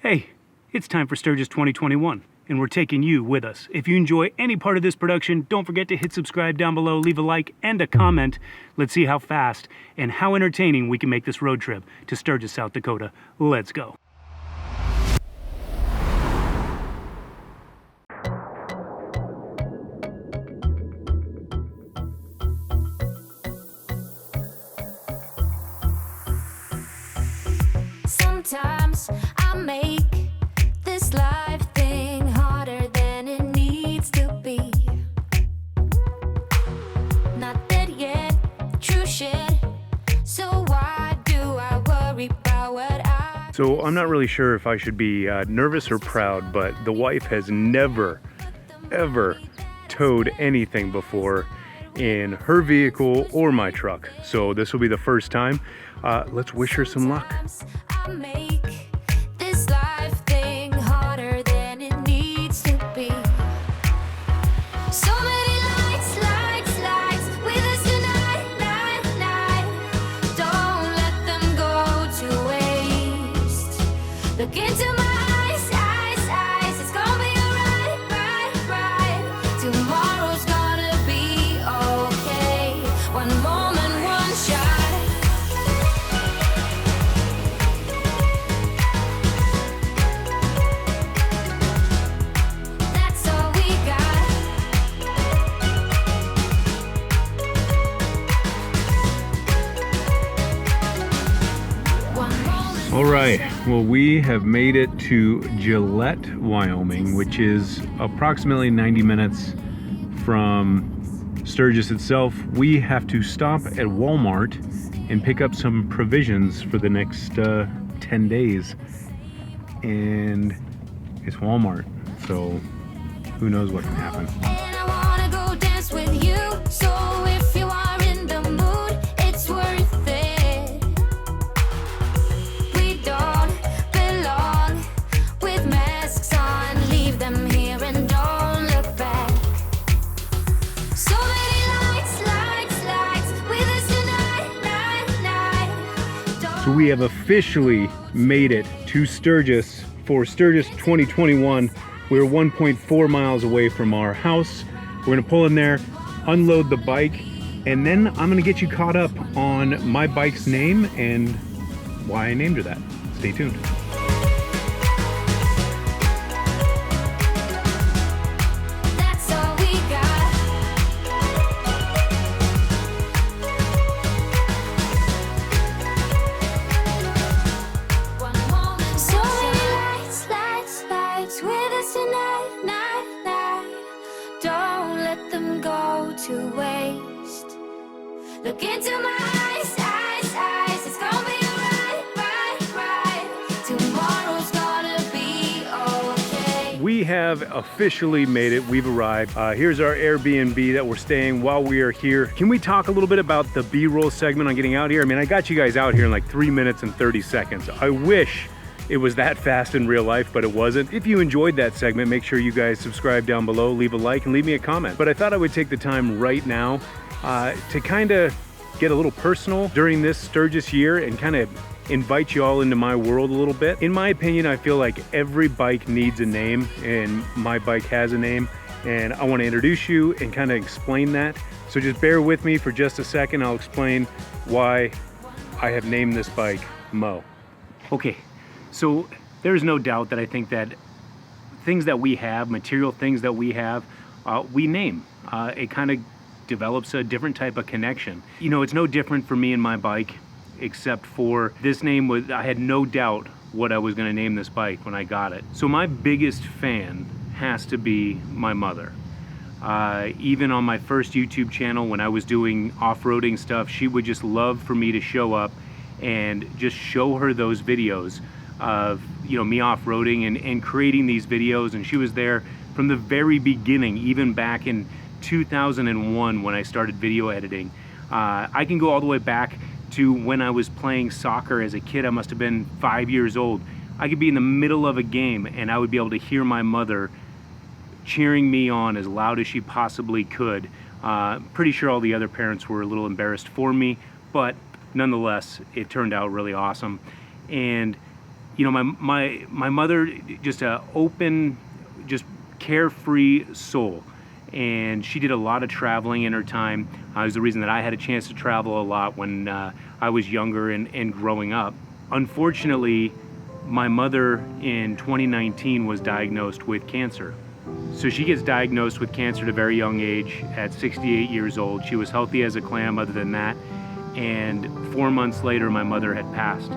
Hey, it's time for Sturgis 2021, and we're taking you with us. If you enjoy any part of this production, don't forget to hit subscribe down below, leave a like and a comment. Let's see how fast and how entertaining we can make this road trip to Sturgis, South Dakota. Let's go. Sometimes I make this life thing harder than it needs to be. Not dead yet, true shit. So why do I worry about what I... So I'm not really sure if I should be nervous or proud, but the wife has never, ever towed anything before in her vehicle or my truck. So this will be the first time. Let's wish her some luck. I make this life thing harder than it needs to be. So many lights, lights, lights with us tonight, night, night. Don't let them go to waste. Look into my eyes, eyes, eyes. It's gonna be alright, right, right. Tomorrow's gonna be okay. One moment, one shot. All right, well, we have made it to Gillette, Wyoming, which is approximately 90 minutes from Sturgis itself. We have to stop at Walmart and pick up some provisions for the next 10 days. And it's Walmart, so who knows what can happen. And I wanna go dance with you. So if you are in the mood, it's worth it. We don't belong with masks on. Leave them here and don't look back. So many lights, lights, lights with us tonight, night, night. So we have officially made it to Sturgis for Sturgis 2021. We're 1.4 miles away from our house. We're gonna pull in there, unload the bike, and then I'm gonna get you caught up on my bike's name and why I named her that. Stay tuned. That's all we got. One moment. So many lights, lights, lights with us tonight, night, night. Don't let them go to waste. Look into my eyes, eyes, eyes. It's gonna be alright, right, right. Tomorrow's gonna be okay. We have officially made it. We've arrived. Here's our Airbnb that we're staying while we are here. Can we talk a little bit about the B-roll segment on getting out here? I mean, I got you guys out here in like 3 minutes and 30 seconds. I wish it was that fast in real life, but it wasn't. If you enjoyed that segment, make sure you guys subscribe down below, leave a like, and leave me a comment. But I thought I would take the time right now to kind of get a little personal during this Sturgis year and kind of invite you all into my world a little bit. In my opinion, I feel like every bike needs a name, and my bike has a name, and I want to introduce you and kind of explain that. So just bear with me for just a second. I'll explain why I have named this bike Mo. Okay, so there's no doubt that I think that things that we have, material things that we have, we name. It kind of develops a different type of connection. You know, it's no different for me and my bike, except for this name was, I had no doubt what I was gonna name this bike when I got it. So my biggest fan has to be my mother. Even on my first YouTube channel, when I was doing off-roading stuff, she would just love for me to show up and just show her those videos of, you know, me off-roading and creating these videos. And she was there from the very beginning, even back in 2001 when I started video editing. I can go all the way back to when I was playing soccer as a kid. I must have been 5 years old. I could be in the middle of a game and I would be able to hear my mother cheering me on as loud as she possibly could. Pretty sure all the other parents were a little embarrassed for me, but nonetheless, it turned out really awesome. And you know, my mother, just a open, just carefree soul. And she did a lot of traveling in her time. It was the reason that I had a chance to travel a lot when I was younger and growing up. Unfortunately, my mother in 2019 was diagnosed with cancer. So she gets diagnosed with cancer at a very young age, at 68 years old. She was healthy as a clam other than that. And 4 months later, my mother had passed.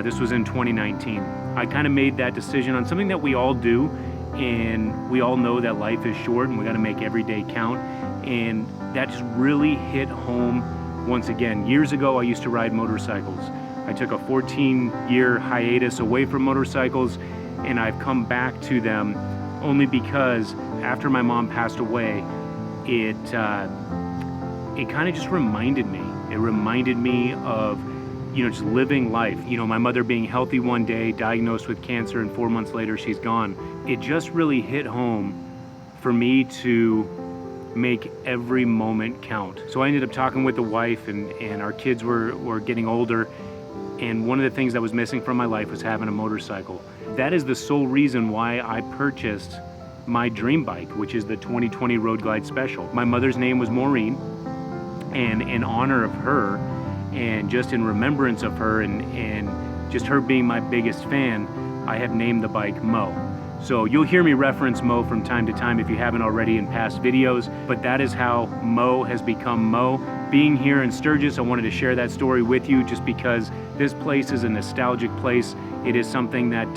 This was in 2019. I kind of made that decision on something that we all do, and we all know that life is short and we got to make every day count. And that just really hit home once again. Years ago, I used to ride motorcycles. I took a 14-year hiatus away from motorcycles, and I've come back to them only because after my mom passed away, it kind of just reminded me. It reminded me of, you know, just living life. You know, my mother being healthy one day, diagnosed with cancer, and 4 months later she's gone. It just really hit home for me to make every moment count. So I ended up talking with the wife, and our kids were getting older, and one of the things that was missing from my life was having a motorcycle. That is the sole reason why I purchased my dream bike, which is the 2020 Road Glide Special. My mother's name was Maureen, and in honor of her, and just in remembrance of her, and just her being my biggest fan, I have named the bike Mo. So you'll hear me reference Mo from time to time if you haven't already in past videos, but that is how Mo has become Mo. Being here in Sturgis, I wanted to share that story with you just because this place is a nostalgic place. It is something that,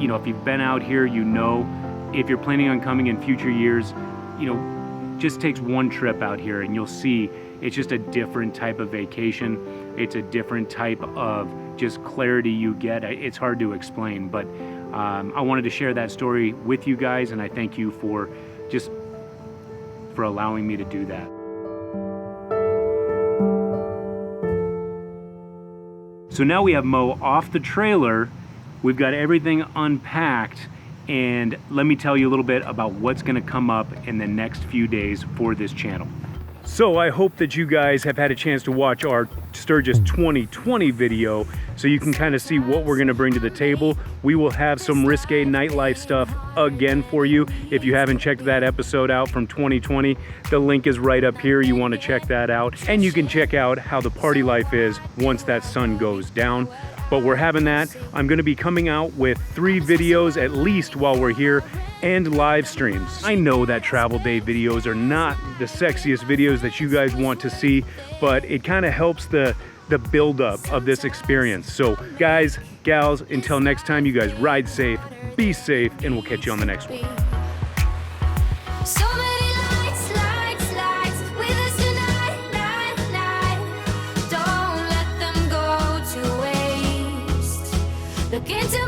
you know, if you've been out here, you know. If you're planning on coming in future years, you know, just takes one trip out here and you'll see it's just a different type of vacation. It's a different type of just clarity you get. It's hard to explain, but I wanted to share that story with you guys, and I thank you for allowing me to do that. So now we have Mo off the trailer. We've got everything unpacked, and let me tell you a little bit about what's gonna come up in the next few days for this channel. So I hope that you guys have had a chance to watch our Sturgis 2020 video so you can kind of see what we're gonna bring to the table. We will have some risque nightlife stuff again for you. If you haven't checked that episode out from 2020, the link is right up here. You wanna check that out. And you can check out how the party life is once that sun goes down. But we're having that. I'm gonna be coming out with 3 videos at least while we're here, and live streams. I know that travel day videos are not the sexiest videos that you guys want to see, but it kind of helps the build up of this experience. So guys, gals, until next time, you guys ride safe, be safe, and we'll catch you on the next one. So many lights with us tonight, night. Don't let them go to waste. Look into